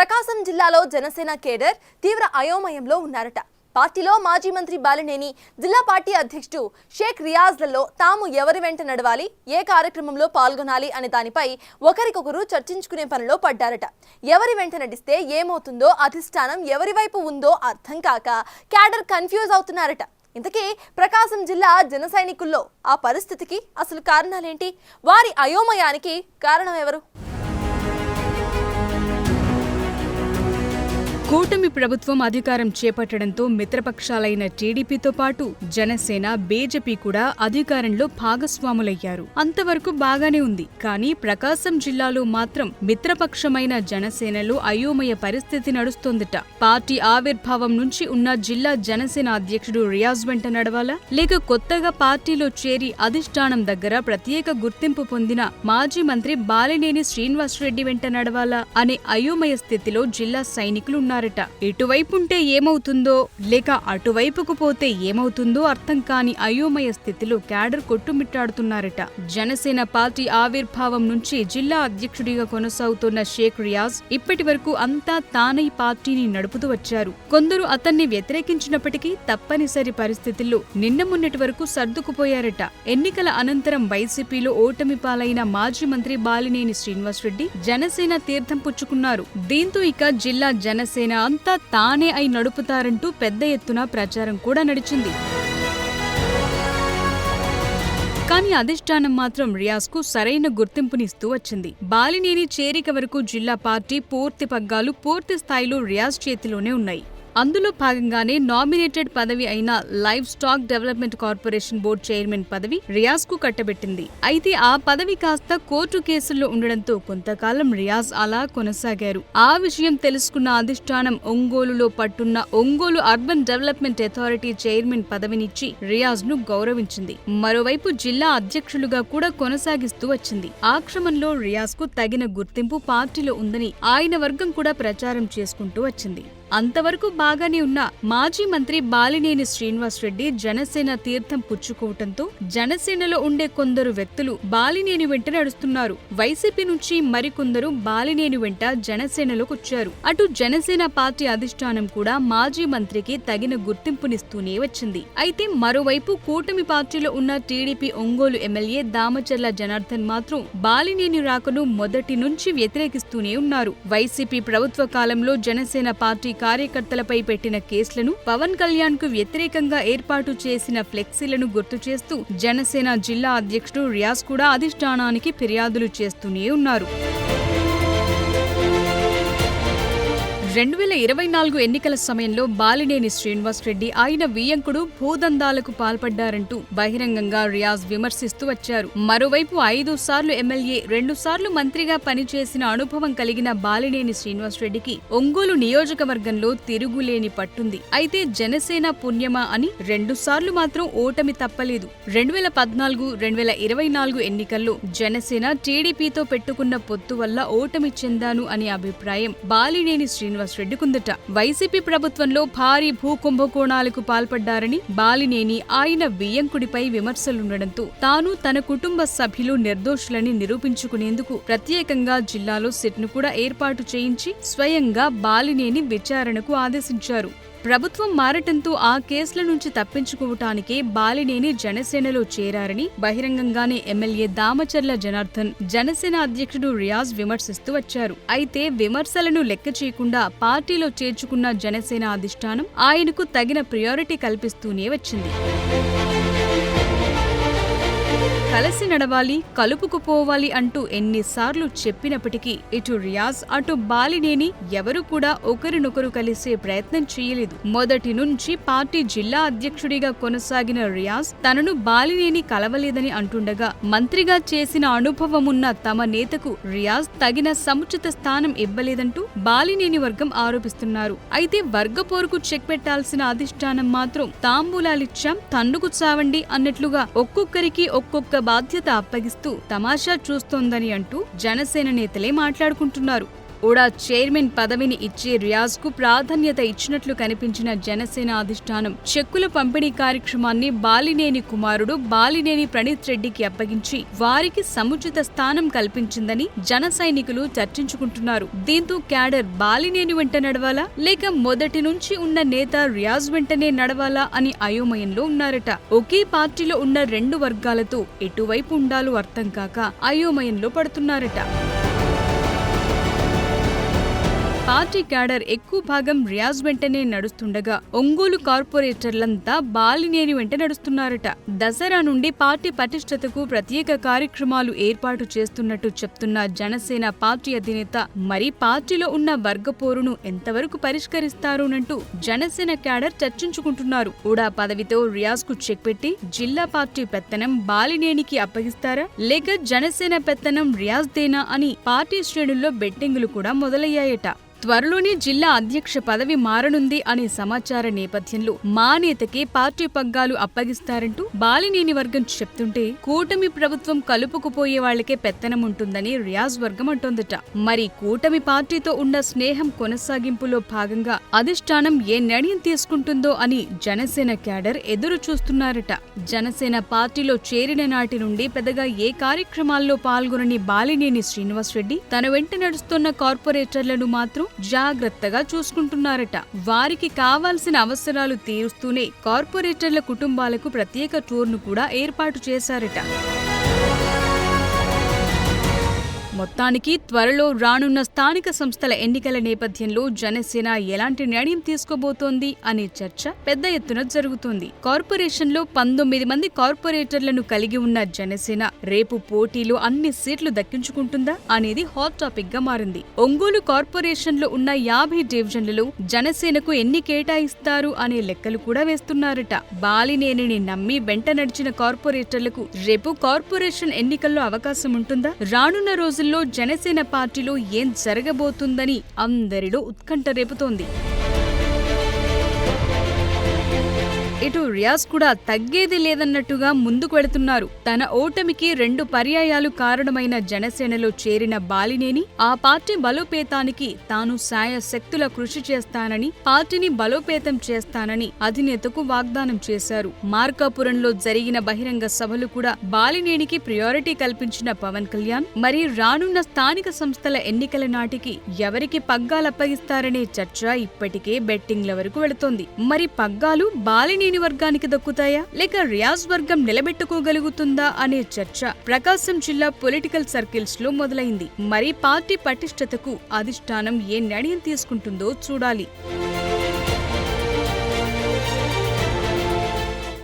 ప్రకాశం జిల్లాలో జనసేన కేడర్ తీవ్ర అయోమయంలో ఉన్నారట. పార్టీలో మాజీ మంత్రి బాలినేని, జిల్లా పార్టీ అధ్యక్షుడు షేక్ రియాజ్లలో తాము ఎవరి వెంట నడవాలి, ఏ కార్యక్రమంలో పాల్గొనాలి అనే దానిపై ఒకరికొకరు చర్చించుకునే పనిలో పడ్డారట. ఎవరి వెంట నడిస్తే ఏమవుతుందో, అధిష్టానం ఎవరి వైపు ఉందో అర్థం కాక కేడర్ కన్ఫ్యూజ్ అవుతున్నారట. ఇంతకీ ప్రకాశం జిల్లా జన సైనికుల్లో ఆ పరిస్థితికి అసలు కారణాలేంటి? వారి అయోమయానికి కారణం ఎవరు? కూటమి ప్రభుత్వం అధికారం చేపట్టడంతో మిత్రపక్షాలైన టీడీపీతో పాటు జనసేన, బీజేపీ కూడా అధికారంలో భాగస్వాములయ్యారు. అంతవరకు బాగానే ఉంది. కానీ ప్రకాశం జిల్లాలో మాత్రం మిత్రపక్షమైన జనసేనలో అయోమయ పరిస్థితి నడుస్తోందట. పార్టీ ఆవిర్భావం నుంచి ఉన్న జిల్లా జనసేన అధ్యక్షుడు రియాజ్ వెంట నడవాలా, లేక కొత్తగా పార్టీలో చేరి అధిష్టానం దగ్గర ప్రత్యేక గుర్తింపు పొందిన మాజీ మంత్రి బాలినేని శ్రీనివాసరెడ్డి వెంట నడవాలా అనే అయోమయ స్థితిలో జిల్లా సైనికులున్నారు. ఇటువైపుంటే ఏమవుతుందో, లేక అటువైపుకు పోతే ఏమవుతుందో అర్థం కాని అయోమయ స్థితిలో క్యాడర్ కొట్టుమిట్టాడుతున్నారట. జనసేన పార్టీ ఆవిర్భావం నుంచి జిల్లా అధ్యక్షుడిగా కొనసాగుతున్న షేక్ రియాజ్ ఇప్పటి వరకు అంతా తానై పార్టీని నడుపుతూ వచ్చారు. కొందరు అతన్ని వ్యతిరేకించినప్పటికీ తప్పనిసరి పరిస్థితుల్లో నిన్న మొన్నటి వరకు సర్దుకుపోయారట. ఎన్నికల అనంతరం వైసీపీలో ఓటమి పాలైన మాజీ మంత్రి బాలినేని శ్రీనివాసరెడ్డి జనసేన తీర్థం పుచ్చుకున్నారు. దీంతో ఇక జిల్లా జనసేన అంతా తానే అయి నడుపుతారంటూ పెద్ద ఎత్తున ప్రచారం కూడా నడిచింది. కానీ అధిష్టానం మాత్రం రియాజ్కు సరైన గుర్తింపునిస్తూ వచ్చింది. బాలినేని చేరిక వరకు జిల్లా పార్టీ పూర్తి పగ్గాలు పూర్తి స్థాయిలో రియాజ్ చేతిలోనే ఉన్నాయి. అందులో భాగంగానే నామినేటెడ్ పదవి అయిన live stack development corporation board chairman పదవి రియాజ్ కు కట్టబెట్టింది. అయితే ఆ పదవి కాస్త కోర్టు కేసుల్లో ఉండడంతో కొంతకాలం రియాజ్ అలా కొనసాగారు. ఆ విషయం తెలుసుకున్న అధిష్టానం ఒంగోలులో పట్టున్న Ongole urban development authority chairman పదవినిచ్చి రియాజ్ ను గౌరవించింది. మరోవైపు జిల్లా అధ్యక్షులుగా కూడా కొనసాగిస్తూ వచ్చింది. ఆ క్రమంలో రియాజ్ కు తగిన గుర్తింపు పార్టీలో ఉందని ఆయన వర్గం కూడా ప్రచారం చేసుకుంటూ వచ్చింది. అంతవరకు బాగానే ఉన్న మాజీ మంత్రి బాలినేని శ్రీనివాసరెడ్డి జనసేన తీర్థం పుచ్చుకోవటంతో జనసేనలో ఉండే కొందరు వ్యక్తులు బాలినేని వెంట నడుస్తున్నారు. వైసీపీ నుంచి మరికొందరు బాలినేని వెంట జనసేనలోకొచ్చారు. అటు జనసేన పార్టీ అధిష్టానం కూడా మాజీ మంత్రికి తగిన గుర్తింపునిస్తూనే వచ్చింది. అయితే మరోవైపు కూటమి పార్టీలో ఉన్న టీడీపీ ఒంగోలు ఎమ్మెల్యే దామచర్ల జనార్దన్ మాత్రం బాలినేని రాకను మొదటి నుంచి వ్యతిరేకిస్తూనే ఉన్నారు. వైసీపీ ప్రభుత్వ కాలంలో జనసేన పార్టీ కార్యకర్తలపై పెట్టిన కేసులను, పవన్ కళ్యాణ్ కు వ్యతిరేకంగా ఏర్పాటు చేసిన ఫ్లెక్సీలను గుర్తు చేస్తూ జనసేన జిల్లా అధ్యక్షుడు రియాజ్ కూడా అధిష్టానానికి ఫిర్యాదులు చేస్తూనే ఉన్నారు. 2024 ఎన్నికల సమయంలో బాలినేని శ్రీనివాసరెడ్డి ఆయన వియ్యంకుడు భూదందాలకు పాల్పడ్డారంటూ బహిరంగంగా రియాజ్ విమర్శిస్తూ వచ్చారు. మరోవైపు 5 సార్లు ఎమ్మెల్యే, 2 సార్లు మంత్రిగా పనిచేసిన అనుభవం కలిగిన బాలినేని శ్రీనివాసరెడ్డికి ఒంగోలు నియోజకవర్గంలో తిరుగులేని పట్టుంది. అయితే జనసేన పుణ్యమా అని 2 సార్లు మాత్రం ఓటమి తప్పలేదు. 2014, 2024 ఎన్నికల్లో జనసేన టీడీపీతో పెట్టుకున్న పొత్తు వల్ల ఓటమి చెందాను అనే అభిప్రాయం బాలినేని శ్రీనివాసరెడ్డికుందట. వైసీపీ ప్రభుత్వంలో భారీ భూ కుంభకోణాలకు పాల్పడ్డారని బాలినేని ఆయన వియ్యంకుడిపై విమర్శలుండడంతో తాను తన కుటుంబ సభ్యులు నిర్దోషులని నిరూపించుకునేందుకు ప్రత్యేకంగా జిల్లాలో సిట్ను కూడా ఏర్పాటు చేయించి స్వయంగా బాలినేని విచారణకు ఆదేశించారు. ప్రభుత్వం మారటంతో ఆ కేసుల నుంచి తప్పించుకోవటానికే బాలినేని జనసేనలో చేరారని బహిరంగంగానే ఎమ్మెల్యే దామచర్ల జనార్దన్, జనసేన అధ్యక్షుడు రియాజ్ విమర్శిస్తూ వచ్చారు. అయితే విమర్శలను లెక్క చేయకుండా పార్టీలో చేర్చుకున్న జనసేన అధిష్టానం ఆయనకు తగిన ప్రయారిటీ కల్పిస్తూనే వచ్చింది. కలిసి నడవాలి, కలుపుకుపోవాలి అంటూ ఎన్నిసార్లు చెప్పినప్పటికీ ఇటు రియాజ్, అటు బాలినేని ఎవరు కూడా ఒకరినొకరు కలిసే ప్రయత్నం చేయలేదు. మొదటి నుంచి పార్టీ జిల్లా అధ్యక్షుడిగా కొనసాగిన రియాజ్ తనను బాలినేని కలవలేదని అంటుండగా, మంత్రిగా చేసిన అనుభవమున్న తమ నేతకు రియాజ్ తగిన సముచిత స్థానం ఇవ్వలేదంటూ బాలినేని వర్గం ఆరోపిస్తున్నారు. అయితే వర్గపోరుకు చెక్ పెట్టాల్సిన అధిష్టానం మాత్రం తాంబూలాలిచ్చాం, తన్నుకు చావండి అన్నట్లుగా ఒక్కొక్కరికి ఒక్కొక్క బాధ్యత అప్పగిస్తూ తమాషా చూస్తోందని అంటూ జనసేన నేతలే మాట్లాడుకుంటున్నారు. ఉడా చైర్మన్ పదవిని ఇచ్చే రియాజ్ కు ప్రాధాన్యత ఇచ్చినట్లు కనిపించిన జనసేన అధిష్టానం చెక్కుల పంపిణీ కార్యక్రమాన్ని బాలినేని కుమారుడు బాలినేని ప్రణీత్ రెడ్డికి అప్పగించి వారికి సముచిత స్థానం కల్పించిందని జన సైనికులు చర్చించుకుంటున్నారు. దీంతో క్యాడర్ బాలినేని వెంట నడవాలా లేక మొదటి నుంచి ఉన్న నేత రియాజ్ వెంటనే నడవాలా అని అయోమయంలో ఉన్నారట. ఒకే పార్టీలో ఉన్న రెండు వర్గాలతో ఎటువైపు ఉండాలో అర్థం కాక అయోమయంలో పడుతున్నారట. పార్టీ క్యాడర్ ఎక్కువ భాగం రియాజ్ వెంటనే నడుస్తుండగా ఒంగోలు కార్పొరేటర్లంతా బాలినేని వెంట నడుస్తున్నారట. దసరా నుండి పార్టీ పటిష్టతకు ప్రత్యేక కార్యక్రమాలు ఏర్పాటు చేస్తున్నట్టు చెప్తున్న జనసేన పార్టీ అధినేత మరి పార్టీలో ఉన్న వర్గపోరును ఎంతవరకు పరిష్కరిస్తారోనంటూ జనసేన క్యాడర్ చర్చించుకుంటున్నారు. ఉడా పదవితో రియాజ్ కు చెక్ పెట్టి జిల్లా పార్టీ పెత్తనం బాలినేనికి అప్పగిస్తారా లేక జనసేన పెత్తనం రియాజ్ దేనా అని పార్టీ శ్రేణుల్లో బెట్టింగులు కూడా మొదలయ్యాయట. త్వరలోనే జిల్లా అధ్యక్ష పదవి మారనుంది అనే సమాచార నేపథ్యంలో మా నేతకే పార్టీ పగ్గాలు అప్పగిస్తారంటూ బాలినేని వర్గం చెప్తుంటే కూటమి ప్రభుత్వం కలుపుకుపోయే వాళ్లకే పెత్తనం ఉంటుందని రియాజ్ వర్గం అంటోందట. మరి కూటమి పార్టీతో ఉన్న స్నేహం కొనసాగింపులో భాగంగా అధిష్టానం ఏ నిర్ణయం తీసుకుంటుందో అని జనసేన క్యాడర్ ఎదురు చూస్తున్నారట. జనసేన పార్టీలో చేరిన నాటి నుండి పెద్దగా ఏ కార్యక్రమాల్లో పాల్గొనని బాలినేని శ్రీనివాసరెడ్డి తన వెంట నడుస్తున్న కార్పొరేటర్లను మాత్రం జాగ్రత్తగా చూసుకుంటున్నారట. వారికి కావాల్సిన అవసరాలు తీరుస్తూనే కార్పొరేటర్ల కుటుంబాలకు ప్రత్యేక టూర్ను కూడా ఏర్పాటు చేశారట. మొత్తానికి త్వరలో రానున్న స్థానిక సంస్థల ఎన్నికల నేపథ్యంలో జనసేన ఎలాంటి నిర్ణయం తీసుకోబోతోంది అనే చర్చ పెద్ద ఎత్తున జరుగుతోంది. కార్పొరేషన్లో 19 మంది కార్పొరేటర్లను కలిగి ఉన్న జనసేన రేపు పోటీలో అన్ని సీట్లు దక్కించుకుంటుందా అనేది హాట్ టాపిక్ గా మారింది. ఒంగోలు కార్పొరేషన్లో ఉన్న 50 డివిజన్లలో జనసేనకు ఎన్ని కేటాయిస్తారు అనే లెక్కలు కూడా వేస్తున్నారట. బాలినేనిని నమ్మి వెంట నడిచిన కార్పొరేటర్లకు రేపు కార్పొరేషన్ ఎన్నికల్లో అవకాశం ఉంటుందా? రానున్న రోజుల్లో జనసేన పార్టీలో ఏం జరగబోతుందని అందరిలో ఉత్కంఠ రేపుతోంది. ఇటు రియాజ్ కూడా తగ్గేది లేదన్నట్టుగా ముందుకు వెళుతున్నారు. తన ఓటమికి 2 పర్యాయాలు కారణమైన జనసేనలో చేరిన బాలినేని ఆ పార్టీ బలోపేతానికి తాను శాయశక్తుల కృషి చేస్తానని పార్టీని బలోపేతం చేస్తానని అధినేతకు వాగ్దానం చేశారు. మార్కాపురంలో జరిగిన బహిరంగ సభలు కూడా బాలినేనికి ప్రియారిటీ కల్పించిన పవన్ కళ్యాణ్ మరి రానున్న స్థానిక సంస్థల ఎన్నికల నాటికి ఎవరికి పగ్గాలప్పగిస్తారనే చర్చ ఇప్పటికే బెట్టింగ్ల వరకు వెళుతోంది. మరి పగ్గాలు బాలినేని వర్గానికి దక్కుతాయా లేక రియాజ్ వర్గం నిలబెట్టుకోగలుగుతుందా అనే చర్చ ప్రకాశం జిల్లా పొలిటికల్ సర్కిల్స్ లో మొదలైంది. మరి పార్టీ పటిష్టతకు అధిష్టానం ఏ నిర్ణయం తీసుకుంటుందో చూడాలి.